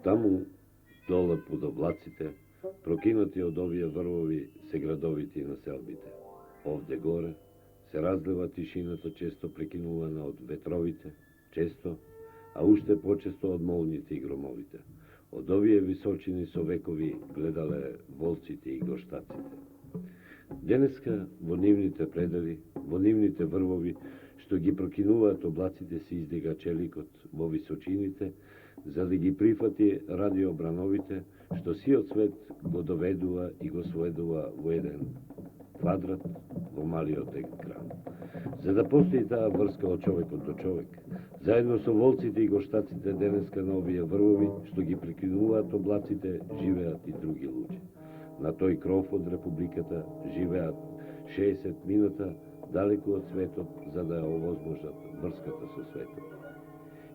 Таму, доле под облаците, прокинати од овие врвови, се градовите и населбите. Овде горе се разлива тишината, често прекинувана од ветровите, често, а уште почесто од молните и громовите. Од овие височини со векови гледале волците и горштаците. Денеска во нивните предели, во нивните врвови, што ги прокинуваат облаците, се издига челикот во височините, за да ги прифати радиобрановите, што сиот свет го доведува и го сведува во еден квадрат во малиот екран. За да постои таа врска од човекот до човек, заедно со волците и горштаците денеска на овие врвови, што ги прекинуваат облаците, живеат и други луѓе. На тој кров од Републиката живеат 60 минута далеку од светот, за да ја овозможат врската со светот.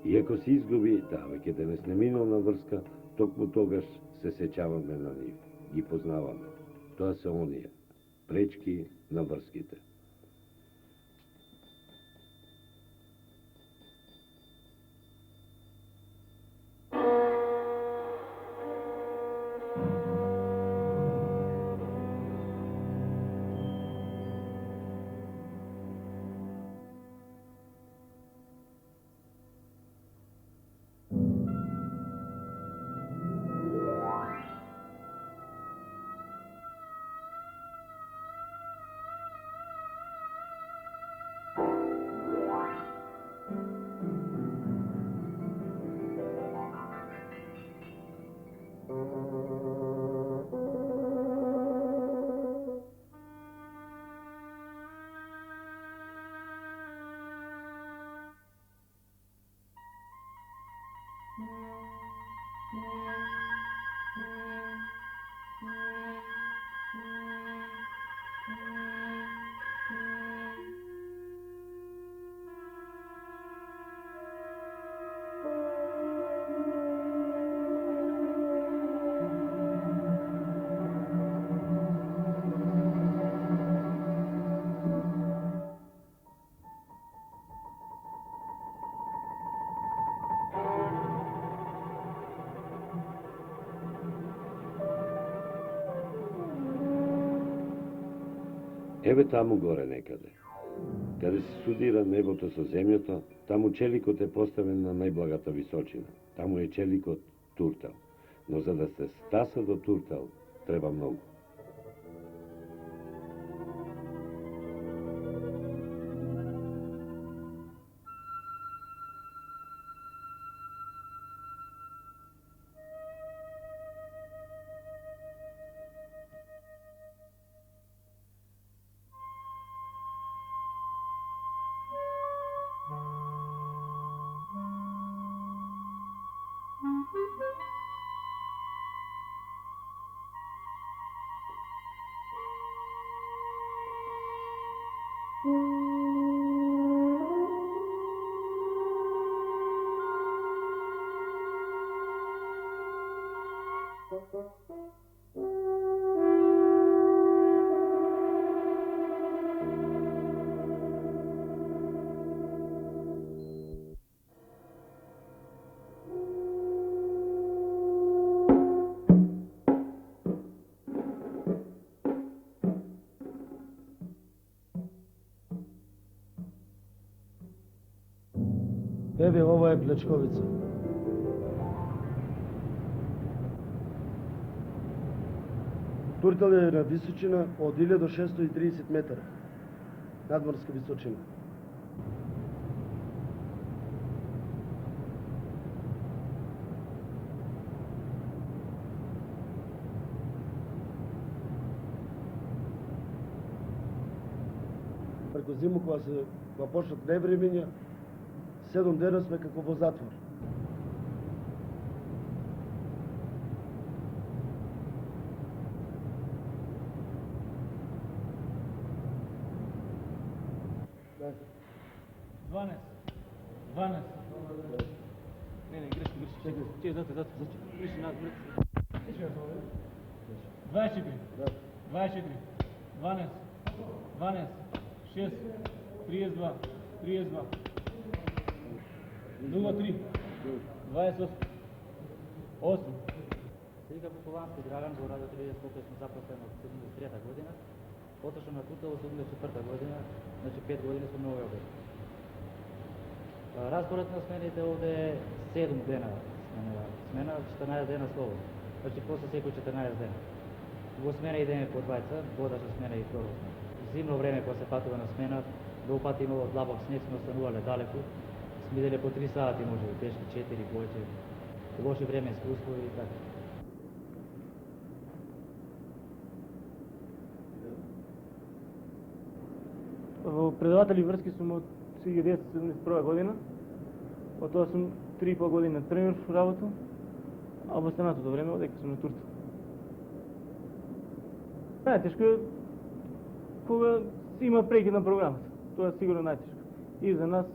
Иако се изгуби таа веќе денес неминовна врска, токму тогаш се сеќаваме на нив, ги познаваме. Тоа се оние, пречки на врските. Еве таму горе некаде, каде се студира небото со земјата, таму челикот е поставен на најблагата височина. Таму е челикот Туртал. Но за да се стаса до Туртал, треба многу. Еве, ова е Плечковица. Туртал е на височина од 1630 метара. Надморска височина. Преку зиму, кога почнат невремиња, 7 дена сме како во затвор. Да. 12. Не, грешки. Че, зато. Грешки, над, 24. 12. 6. 32. 03. 28. 8. Сега Популански Драган во радио телевизија сме запослени од 73 година. Отошao на Туртал од 74 година, значи 5 години сум на овој обект. Распоред на смените овде е 7 дена смена, 14 дена слободно. Значи после секој 14 дена. Во смена идеме по двајца, водача смена и второ смена. Зимно време кога се патува на смена, долу пати имало длабок снег, сме останувале далеку. Сме иделе по 3 сати, може би, тешки 4, повеќе. Лоши временски услови и така. Во предаватели врски сум од 1971 година. Од тоа сум 3,5 години тренер во работа, а во останатото време одека сум на Туртал. Најтешко е кога има прекид на програмата. Тоа е сигурно најтешко. И за нас,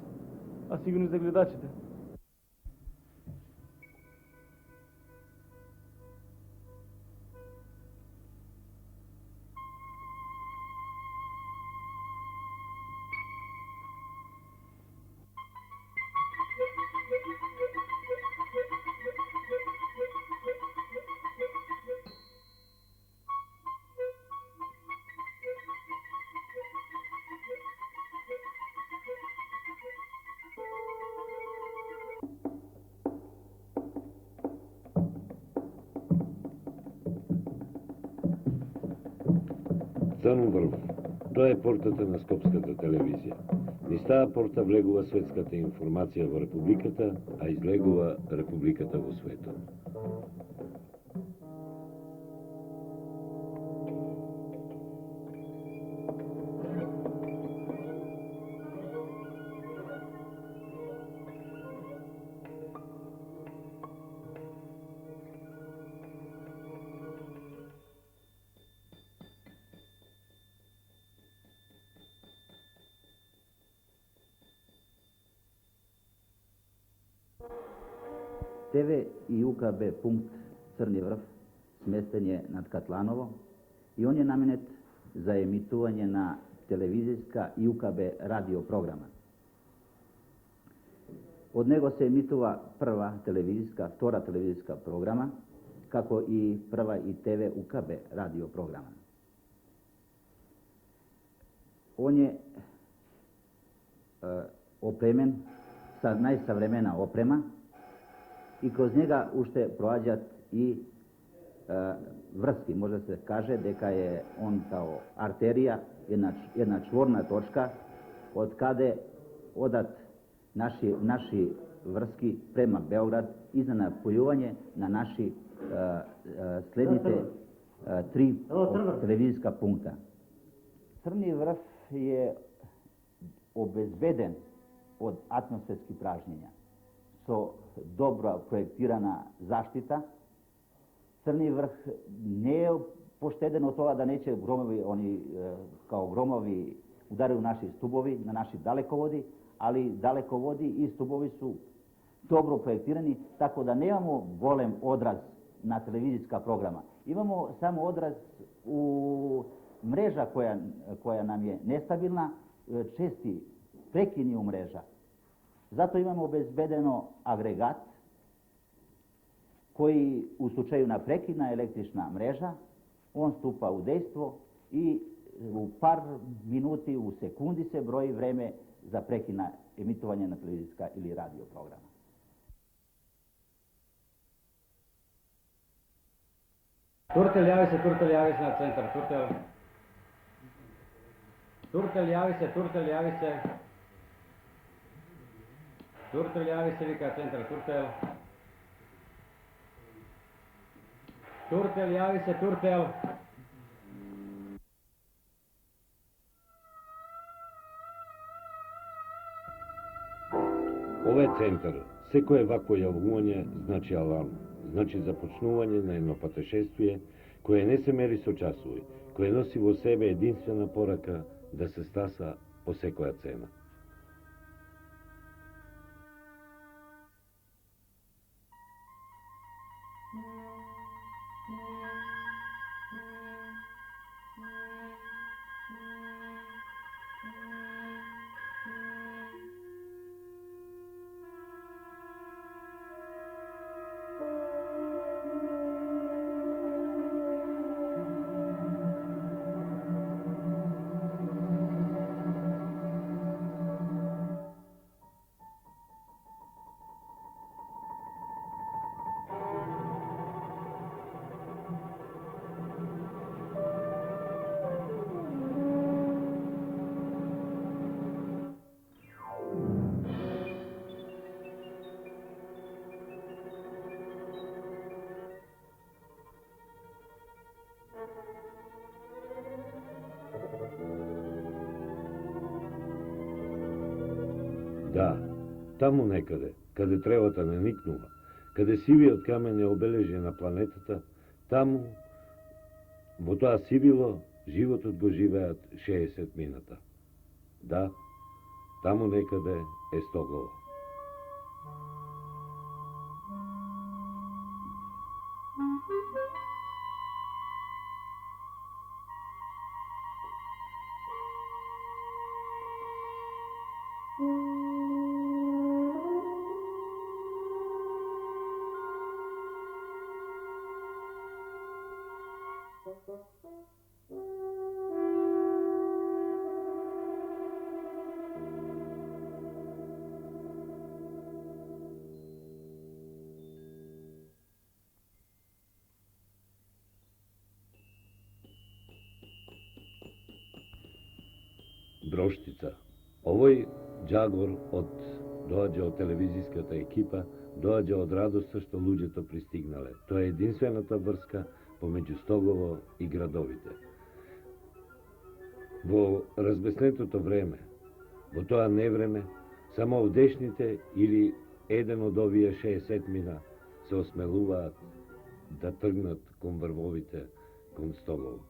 а сигурно и за гледачите. Црн врв. Тоа е портата на Скопската телевизија. Низ таа порта влегува светската информација во Републиката, а излегува Републиката во светот. ТВ и УКБ пункт Црни врв сместен е над Катланово и он е наменет за емитување на телевизијска и УКБ радио програма. Од него се емитува прва телевизијска, втора телевизијска програма, како и прва и ТВ УКБ радио програма. Он е опремен со најсавремена опрема и кроз njega уште проаѓаат и врски. Може да се каже дека е он као артерија, една чворна точка од каде одат наши врски према Београд и за напојување на наши следните 3 телевизијска пункта. Црни врв е обезбеден од атмосферски пражњења со добро проектирана заштита. Црни врв не е поштеден од тоа да не ќе громови, као громови ударил наши стубови, на наши далеководи, али далеководи и стубови су добро проектирани, така да немамо голем одраз на телевизијска програма. Имамо само одраз у мрежа која нам е нестабилна, чести прекини у мрежа. Зато имаме обезбедено агрегат кој у случају на прекидна електрична мрежа, он ступа у дејство и у пар минути, у секунди се брои време за прекина emitovanje na televizijska ili radio programa. Turtelj, javi se na centar, Turtelj. Turtelj, javi se. Turtelj, javi se, vika centar, Turtelj. Turtelj, javi se, Turtelj. Ова е центар. Секое вакво јавување значи аларм, значи започнување на едно патешествие кое не се мери со часови, кое носи во себе единствена порака да се стаса по секоја цена. Да, таму некаде, каде тревата не никнува, каде сивиот камен е обележие на планетата, таму, во тоа сивило, животот го живеат 60 мината. Да, таму некаде е Стогово. Броштица. Овој џагор доаѓа од телевизиската екипа, доаѓа од радоста што луѓето пристигнале. Тоа е единствената врска помеѓу Стогово и градовите. Во разбеснетото време, во тоа невреме, само овдешните или еден од овие 60 мина се осмелуваат да тргнат кон врвовите кон Стогово.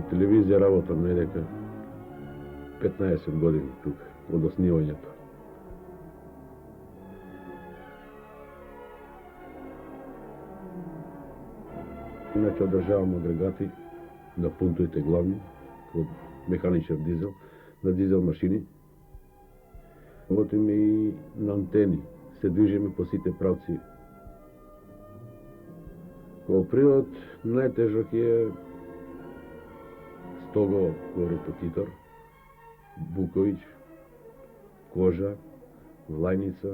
Во телевизија работам недека 15 години тук, од оснивањето. Иначе одржавам агрегати на пунктовите главни, од механичар дизел, на дизел машини. Работиме и на антени, се движиме по сите правци. Во природ најтежок е Стого во репетитор, Буковиќ, Кожа, Влајница.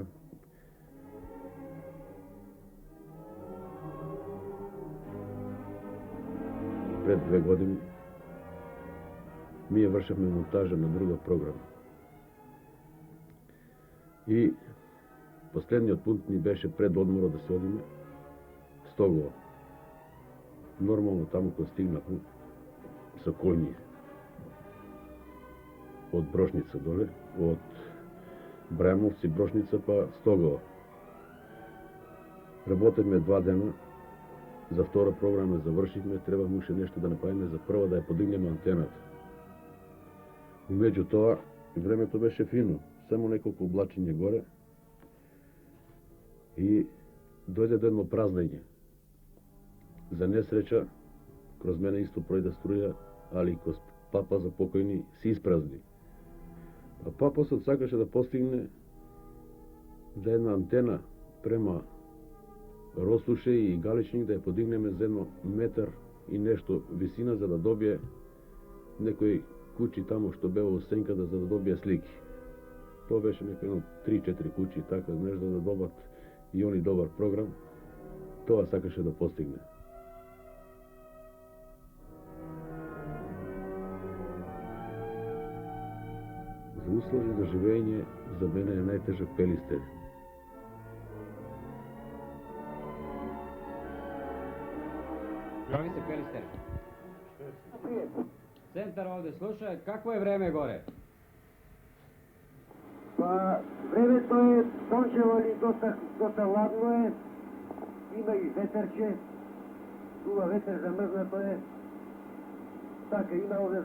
Пред 2 години ние вршевме монтажа на друга програма. И последниот пункт ни беше пред одморот да се одиме Стогово. Нормално таму кога стигнавме со коњи од Брошница доле, од Брајмовци, Брошница па Стогово. Работевме 2 дена, за втора програма завршивме, требаме уште нешто да направиме за прва да ја подигнеме антената. Меѓу тоа, времето беше фино, само неколку облачиња горе и дојде до едно празнење. За несреќа, кроз мене исто пројде струја, али и кроз папа за покојни се испразни. А папосот сакаше да постигне да една антена према Росуше и Галичник да ја подигнеме за 1 метар и нешто висина за да добие некој куќи таму што беа во сенката за да добие слики. Тоа беше некој 3-4 куќи така, знаеш, за да добат и они добар програм. Тоа сакаше да постигне. За услови за живење за мене е најтежок Пелистер. Здрави се, Пелистер. Центар овде, слушај, какво е време горе? Па, времето е сончево и доста ладно е. Има и ветерче. Дуа ветер, замрзнато е. Така, има овде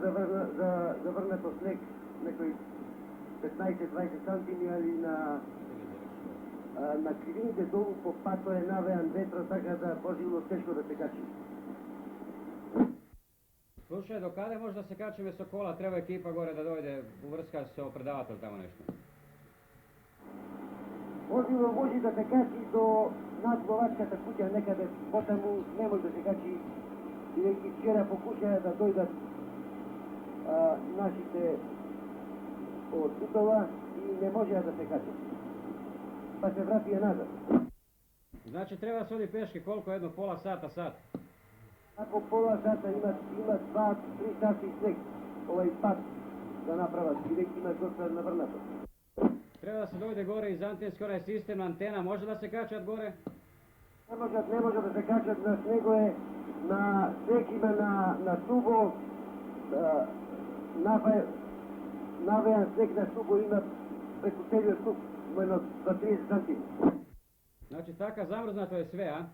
заврнато снег, некои 15-20 сантими, али на кривините долу по пато е навеан ветро, така да поживно тешко да се качи. Слушај, до каде може да се качиме со кола? Треба екипа горе да дојде уврска со предавател тамо нешто. Возило може да се качи до над ловачката куќа некаде, потаму не може да се качи, бидејќи вчера покушаја да дојдат нашите од Тутова и не можеа да се качат. Па се вратија назад. Значи треба да се оди пешки, колко едно пола сата, сат? Ако пола сата има 2-3 сати снег, овај пат да направат, бидејќи има доста наврнато. Треба да се дојде горе из антенски онај систем на антена, може да се качат горе? Не може да се качат, на снего е, на снег има на стубо, навеан снег на стубо има преку целиот стуб, имено 30 сантими. Значи така замрзнато е све, а?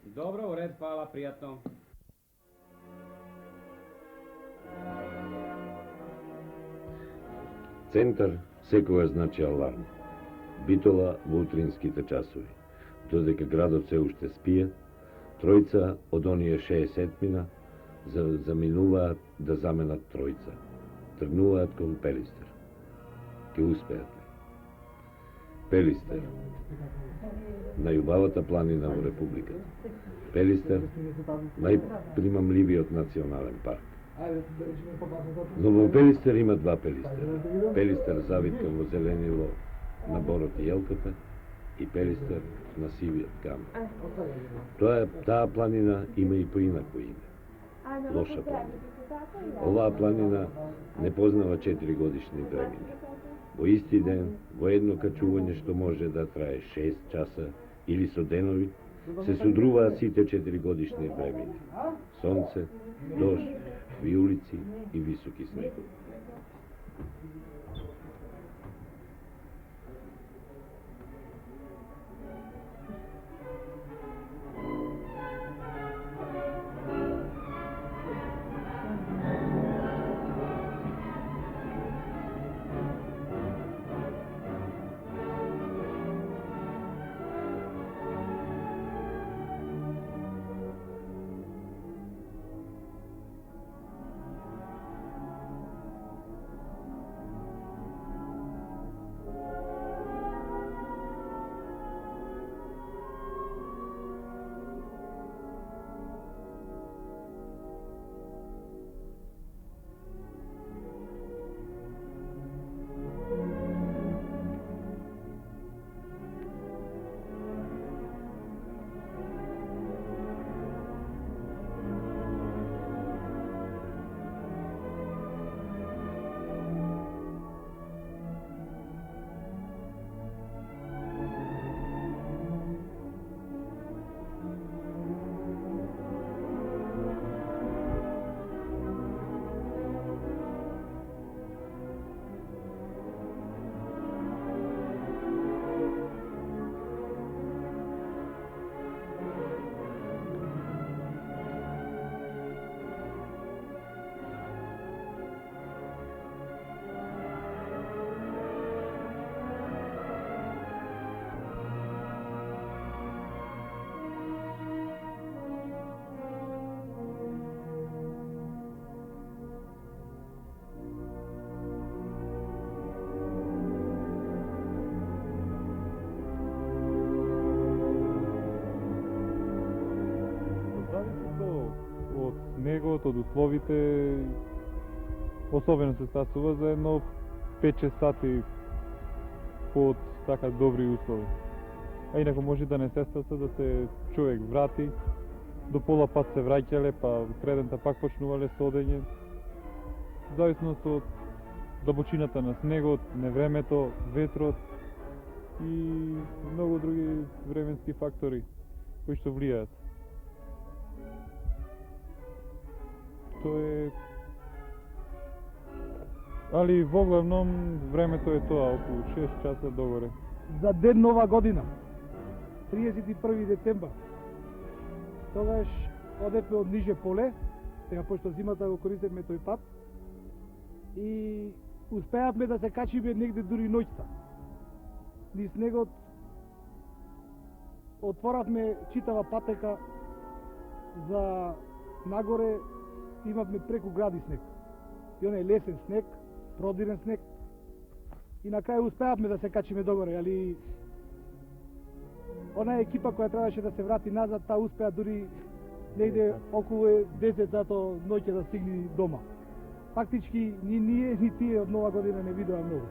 Добро, у ред, фала, пријатно. Центар секогаш значи аларм. Битола во утринските часови. Додека градот се уште спие, тројца од оние 60 заминуваат да заменат тројца. Тргнуваат кон Пелистер. Ке успеат ли? Пелистер. Најубавата планина во Републиката. Пелистер, најпримамливиот национален парк. Но во Пелистер има 2 Пелистер. Пелистер завиткан во зеленило на борот и елката и Пелистер на сивиот камен. Таа планина има и поинако име. Лоша планина. Оваа планина не познава 4 годишни времени. Во исти ден, во едно качување што може да трае 6 часа или со денови, се судруваат сите 4 годишни времени. Сонце, дожд, виулици и високи снегови. времето, од условите, особено се стасува за едно 5-6 сати под така добри услови. А инако може да не се стаса да се човек врати, до пола пат се враќале, па средента пак почнувале со одење. Зависно од длабочината на снегот, невремето, ветрот и многу други временски фактори кои што влијаат. Тоа е... Али воглавном времето е тоа, околу 6 часа догоре. За ден нова година, 31 децембар. Тогаш одевме од ниже поле, сега пошто зимата го користевме тој пат, и успеавме да се качиме негде дури ноќта. Низ снегот отворавме читава патека за нагоре, имавме преку гради снег. И онај лесен снег, продирен снег. И на крај успеавме да се качиме догоре, али онаа екипа која требаше да се врати назад, таа успеа дури негде околу 10 зато ноќе да стигне дома. Фактички ни ние, ни тие од нова година не видоа многу.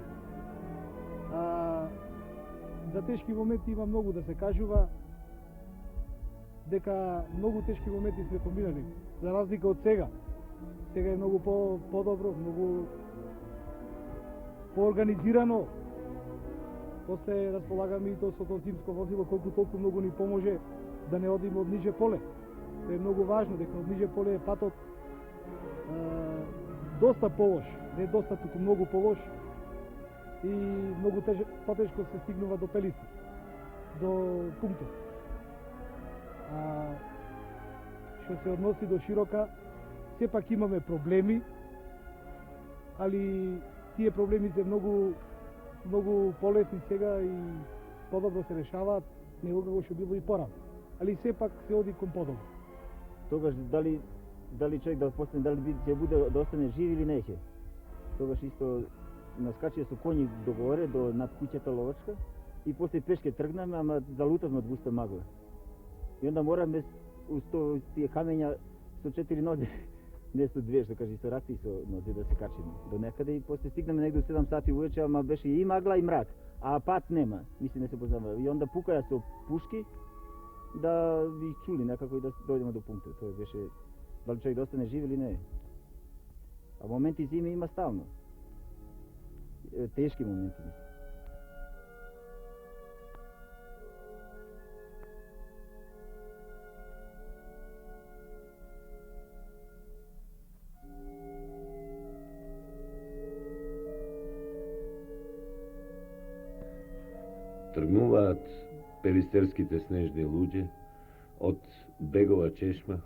За тешки моменти има многу да се кажува, дека многу тешки моменти сме поминали, за разлика од сега. Сега е многу подобро, многу поорганизирано. После располагаме и со тоа зимско возило, колку толку многу ни поможе да не одиме од ниже поле. Тоа е многу важно, дека од ниже поле е патот доста полош, не доста, туку многу полош и многу потешко се стигнува до Пелиста, до пунктот. Што се односи до Широка, сепак имаме проблеми, али тие проблеми се многу полесни сега и подобро се решаваат, него како што било и порано. Али сепак се оди кон подобро. Тогаш дали човек да постане, дали ќе буде да остане жив или не ќе. Тогаш исто наскачија со коњи до горе, до над куќата ловачка и после пешке тргнаме, ама залутавме од густа магла. И онда мораме усто тие камења со 4 нозе, не со 2, што кажи, со раци и со нозе да се качиме до некаде и после стигнаме негде 7 сати увече, ама беше и магла и мрак, а пат нема, мисли не се познава. И онда пукаја со пушки да ви чули некако и да дојдеме до пунктот. Тоа беше дали човек да остане жив или не. А моменти зими има стално. Тешки моменти. Тргнуваат перистерските снежни луѓе од Бегова чешма,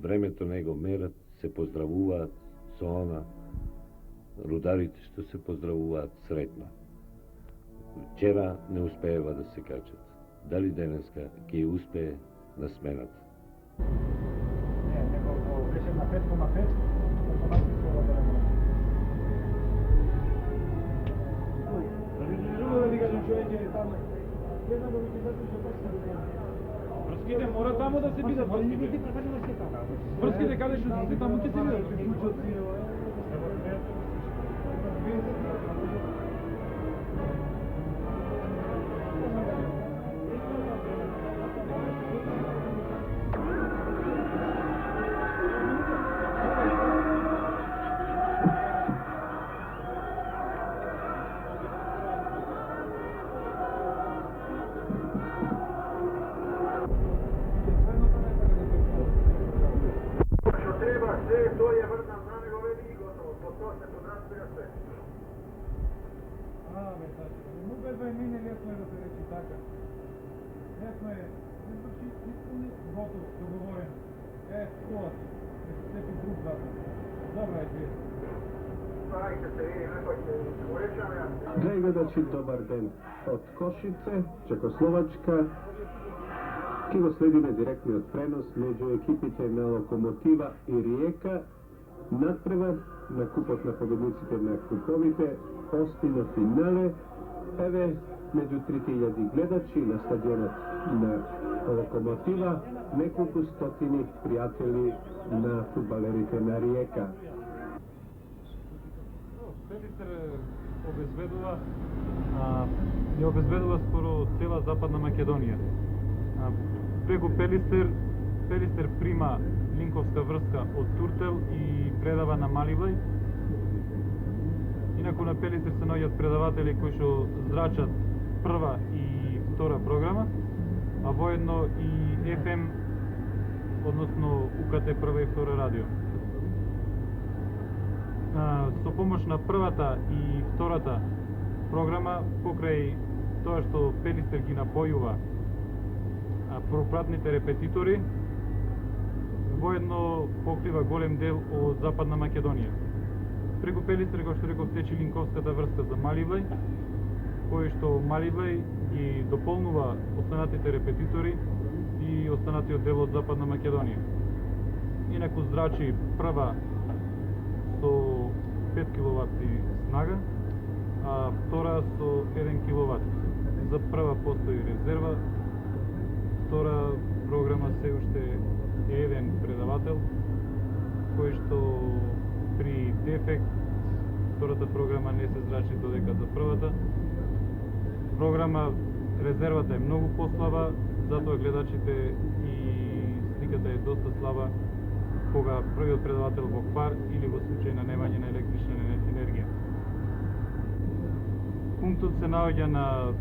времето не го мерат, се поздравуваат со она, рударите што се поздравуваат сретно. Вчера не успеева да се качат. Дали денеска ќе успее на смената? Не, неколку беше на 5,5, автоматски се одаде. Друго да ви кажам, човеќе, таму, не знам да ви кажам што така врските мора таму да се бидат, врските каде што се таму ќе се бидат. Драги гледачи, добар ден. Од Кошице, Чекословачка, ки го следиме директниот пренос меѓу екипите на Локомотива и Риека. Надпревар на купот на победниците на куповите, ости на финале. Еве Među 3000 gledači na stadionat na Lokomotiva, nekoliko stotini prijatelji na fudbalerите на Rijeka. Пелистер ја обезбедува скоро цела Западна Македонија. Преку Пелистер прима линковска врска од Туртел и предава на Маливлај. Инаку на Пелистер се наоѓаат предаватели кои што зрачат прва и втора програма, а воедно и FM, односно УКТ прва и втора радио. Со помош на првата и втората програма, покрај тоа што Пелистер ги напојува пропратните репетитори, воедно покрива голем дел од Западна Македонија. Преку Пелистер, како што реков, тече линковската врска за Маливлај, кој што Маливлај ги дополнува останатите репетитори и останатиот дел од Западна Македонија. Инаку зрачи прва со 5 киловат снага, а втора со 1 киловат. За прва постои резерва, втора програма се уште е еден предавател, кој што при дефект втората програма не се зрачи додека за првата. Програма резервата е многу послаба, затоа гледачите и сликата е доста слаба кога првиот предавател во квар или во случај на немање на електрична енергија. Пунктот се наоѓа на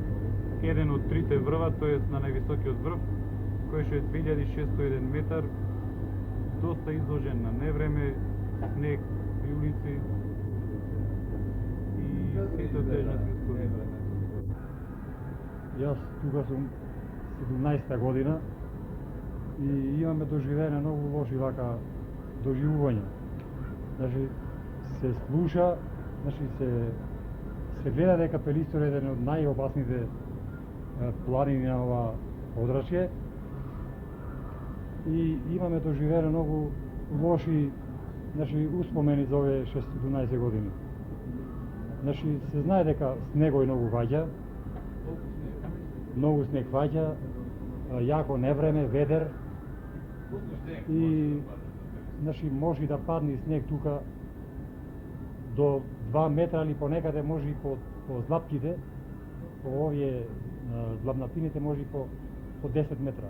еден од трите врва, тоест на највисокиот врв, кој што е 2601 метар, доста изложен на невреме, снег и улици и сето тежни искови. Јас тука сум 17-та година и имаме доживене многу лоши вака доживувања. Значи, се слуша, значи се гледа дека Пелистер е еден од најопасните планини на ова подрачје и имаме доживене многу лоши успомени за овие 16 години. Значи, се знае дека снегој многу ваѓа, многу снег ваѓа, јако невреме, ведер и значи може да падне снег тука до 2 метра или понекаде може и по злапките, по овие злапнатините може и по 10 метра.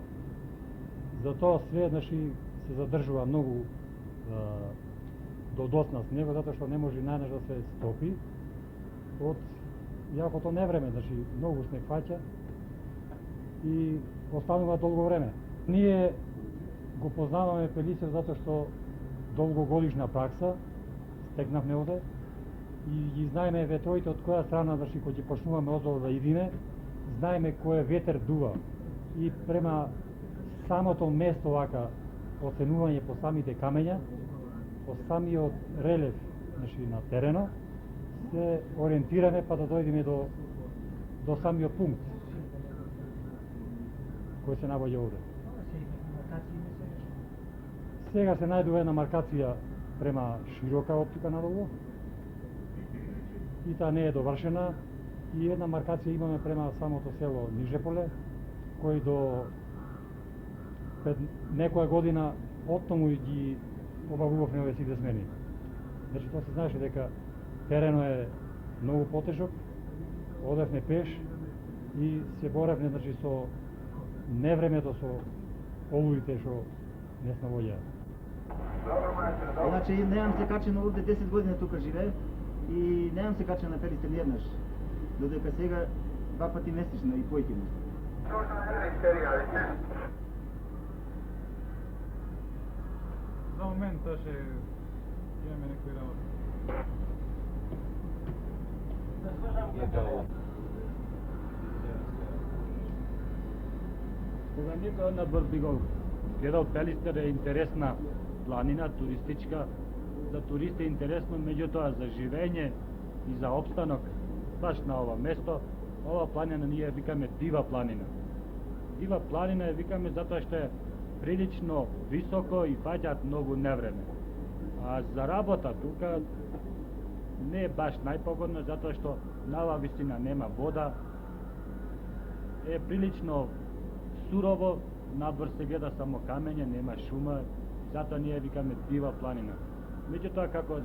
Затоа све значи се задржува многу до досна снего, затоа што не може најнаш да се стопи од јакото невреме, значи многу снег фаќа и останува долго време. Ние го познаваме Пелистер затоа што долгогодишна пракса стекнавме оде и ги знаеме ветровите од која страна, значи кога ќе почнуваме одолу да идиме, знаеме кој ветер дува и према самото место вака оценување по самите камења, по самиот релеф, значи на терено, се ориентираме па да дојдеме до самиот пункт кој се наоѓа овде. Сега се најдува една маркација према широка оптика надолу и таа не е довршена и една маркација имаме према самото село Нижеполе, кој до пред некоја година оттаму ги обавувавме овие сите смени. Значи тоа се знаеше дека терено е многу потежок, одевме пеш и се боревме значи со невремето, со олуите што не снавоѓаат. Значи, немам се качено овде 10 години тука живее и немам се качено на Пелистер ниеднаш, додека сега 2 пати месечно и појкино. За момент ще имаме некои работи. Кога никој на Брд би го гледал Пелистер е интересна планина, туристичка, за туристи е интересно, меѓутоа за живење и за обстанок баш на ова место, ова планина ние викаме Дива планина. Дива планина е викаме затоа што е прилично високо и паѓаат многу невреме. А за работа тука не е баш најпогодно, затоа што на оваа висина нема вода, е прилично сурово, надвор се гледа само камење, нема шума, затоа ние викаме дива планина. Меѓутоа како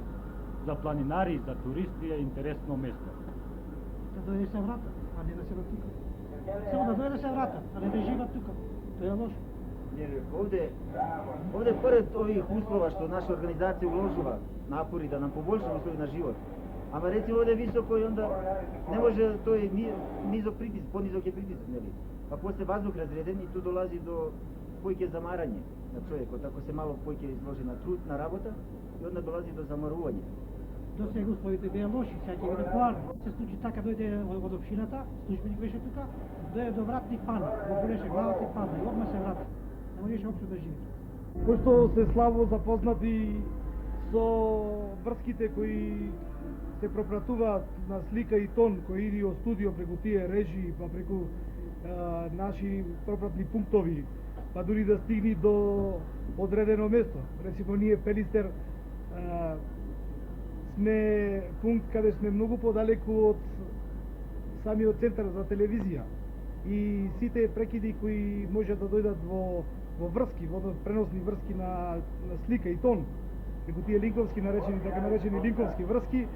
за планинари, за туристи е интересно место. Да дојде се врата, а не да се тука. Само да дојде да се врата, а не да живеат тука. Тоа е лошо. Овде поред ових услова што наша организација уложува напори да нам поболша услови на живот, ама рецимо овде високо и онда не може тој низок притиск, понизок е притиск, нели? А после воздух разреден и ту долази до поќе замарање на човекот, ако се мало поќе изложи на труд, на работа, и онда долази до замарување. До сега условите беа лоши, сега ќе биде поарно. Се случи така, дојде од општината, службеник беше тука, дојде до вратни пана, го болеше главата и пана, и одма се врата. Не можеше општо да живи. Пошто се слабо запознати со врските кои се пропратуваат на слика и тон, кои иди од студио преку тие режии, па преку наши пропратни пунктови, па дури да стигни до одредено место. Рецимо ние Пелистер сме пункт каде сме многу подалеку од самиот центар за телевизија и сите прекиди кои можат да дојдат во врски, во преносни врски на слика и тон, преку тие линковски наречени, така наречени линковски врски,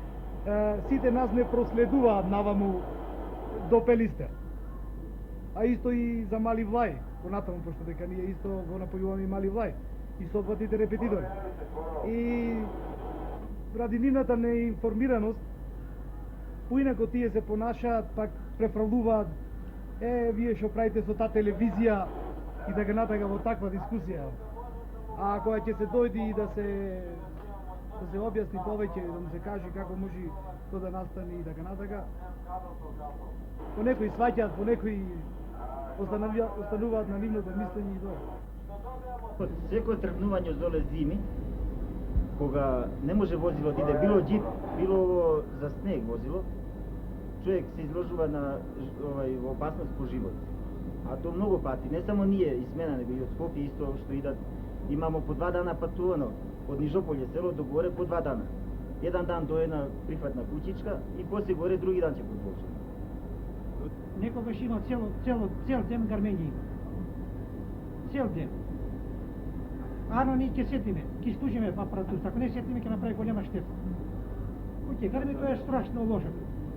сите нас не проследуваат наваму до Пелистер. А исто и за Мали Влај, понатаму, пошто дека ние исто го напојуваме и Мали Влај и соодветните репетитори. И ради нивната неинформираност, поинако тие се понашаат, пак префрлуваат, вие што правите со таа телевизија и така натака во таква дискусија. А кога ќе се дојди и да се објасни повеќе, да му се каже како може тоа да настане и така натака, по некои сваќаат, по некои остануваат на нивното мислење и тоа. Секој тргнување од доле зими, кога не може возило да иде, било джип, било за снег возило, човек се изложува на опасност по живот. А то многу пати, не само ние из Смена, него и од Скопје исто што идат, имамо по 2 дана патувано од Нижополје село до горе по 2 дана. Еден дан до една прифатна куќичка и после горе други дан ќе продолжи. Некогаш има цел ден гармење има. Цел ден. Ано ние ќе сетиме, ќе исклучиме апаратура, ако не сетиме ќе направи голема штета. Оке, гармењето е страшно лошо.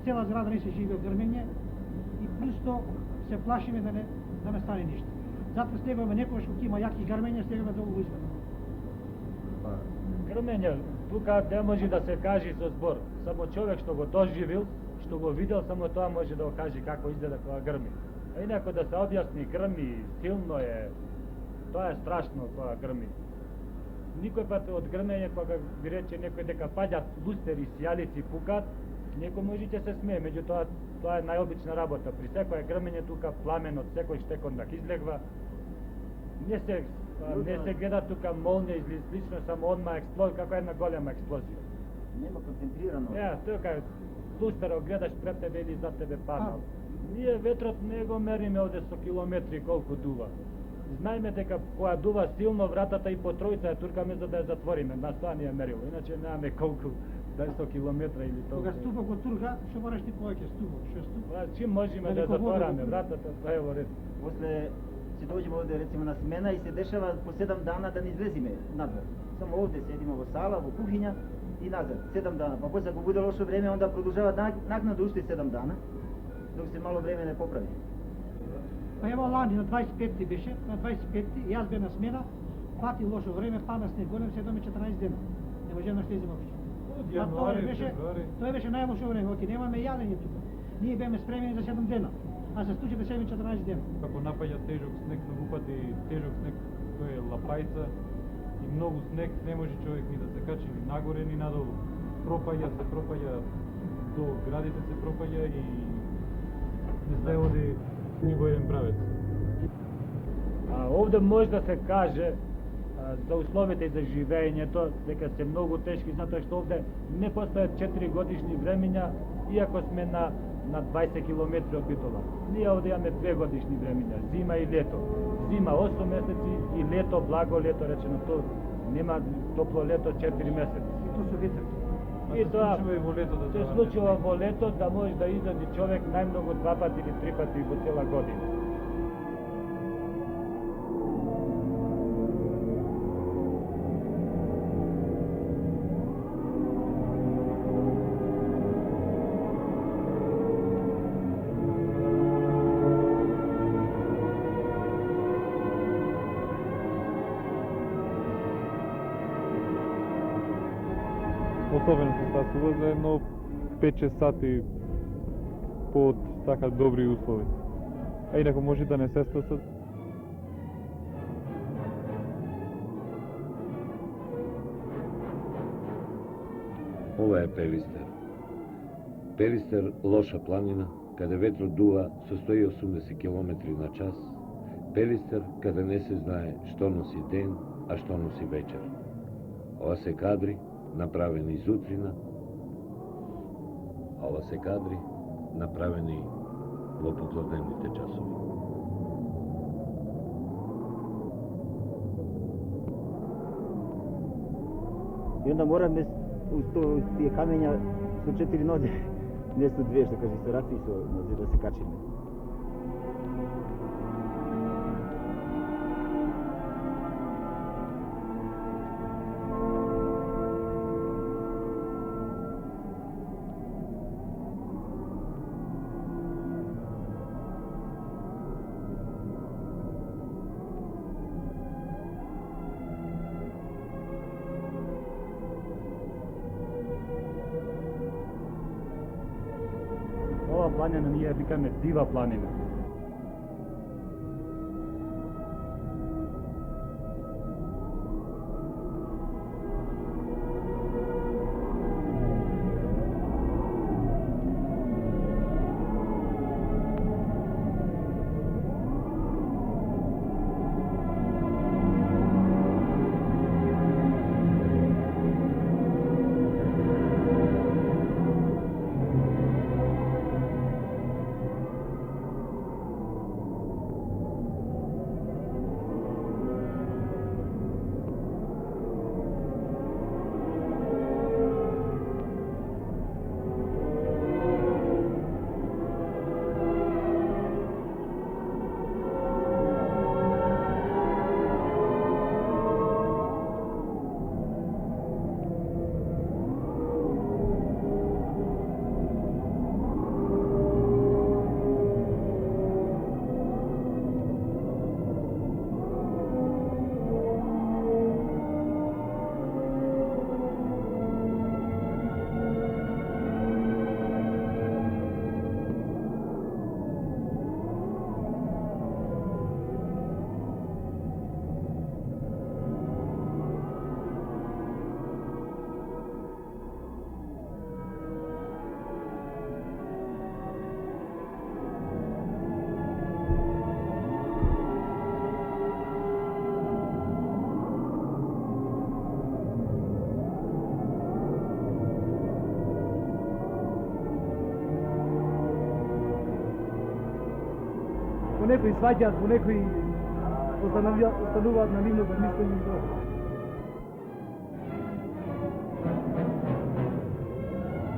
Цела зграда не се живе од гармење и просто се плашиме да не стане ништо. Затоа стегуваме некогаш кога има јаки гармења, стегуваме долу во изведно. Грмење, тука не може да се каже со збор. Само човек што го доживил, што го видел, само тоа може да го каже како изгледа кога грми. А инако да се објасни грми, силно е, тоа е страшно кога грми. Никој пат од грмење кога ви рече некој дека паѓат лустери, сијалици, пукат, некој може ќе се смее, меѓутоа тоа е најобична работа. При секој грмење тука пламенот, секој штекондак излегва. Не се гледа тука молња или слично, само одма експлозија, како една голема експлозија. Нема концентрирано. Тука лустеро гледаш пред тебе или за тебе падна. Ние ветрот не го мериме овде со километри колку дува. Знаеме дека кога дува силно вратата и по тројца ја туркаме за да ја затвориме, нас тоа ни е мерило, иначе немаме колку 200 километра или толку. Кога ступа го турга, што мораш ти повеќе ступа, што ступа? Чим можеме да затвораме вратата, тоа е во ред. После се доđemo ovde recimo na Смена и се дешава по 7 дана да не излезиме надвор. Само овде седиме во сала, во кухиња и назад, 7 дана. Па после ако буде лошо време, онда продолжава накнадо уште 7 дана, док се мало време не поправи. Па ево лани на 25-ти беше, на 25-ти, јас бе на Смена, пати лошо време, пана снег, голем 7-14 дена. Не можем да слезиме општо. Тоа беше најлошо време, оти немаме јадење тука. Ние беме спремени за 7 дена. А се случи без 7-14 дена. Како напаѓа тежок снег, многу пати тежок снег, тој е лапајца и многу снег, не може човек ни да се качи ни нагоре ни надолу. Пропаѓа до градите се пропаѓа и не се оди ни во еден правец. Овде може да се каже за условите и за живеењето дека се многу тешки, затоа што овде не постојат 4 годишни времења, иако сме на 20 километри од Битола. Ние овде имаме 2 годишни времења, зима и лето. Зима 8 месеци и лето, благо лето речено, то нема топло лето 4 месеци. И тоа со ветер. И тоа се случува во лето да може да излезе човек најмногу 2 пати или 3 пати во цела година. особено се стасува за едно 5-6 сати под така добри услови. А инако може да не се стасат. Ова е Пелистер. Пелистер лоша планина, каде ветрот дува со 180 км на час. Пелистер каде не се знае што носи ден, а што носи вечер. Ова се кадри направени изутрина, а ова се кадри направени во поплодневните часови. И onda moram uz tije kamenja sa 4 noge, ne su 2, što kaže se rafi su noze da se kačimo. Ова планина ние викаме дива планина. Некои сваќаат, некои остануваат на нивното мислење.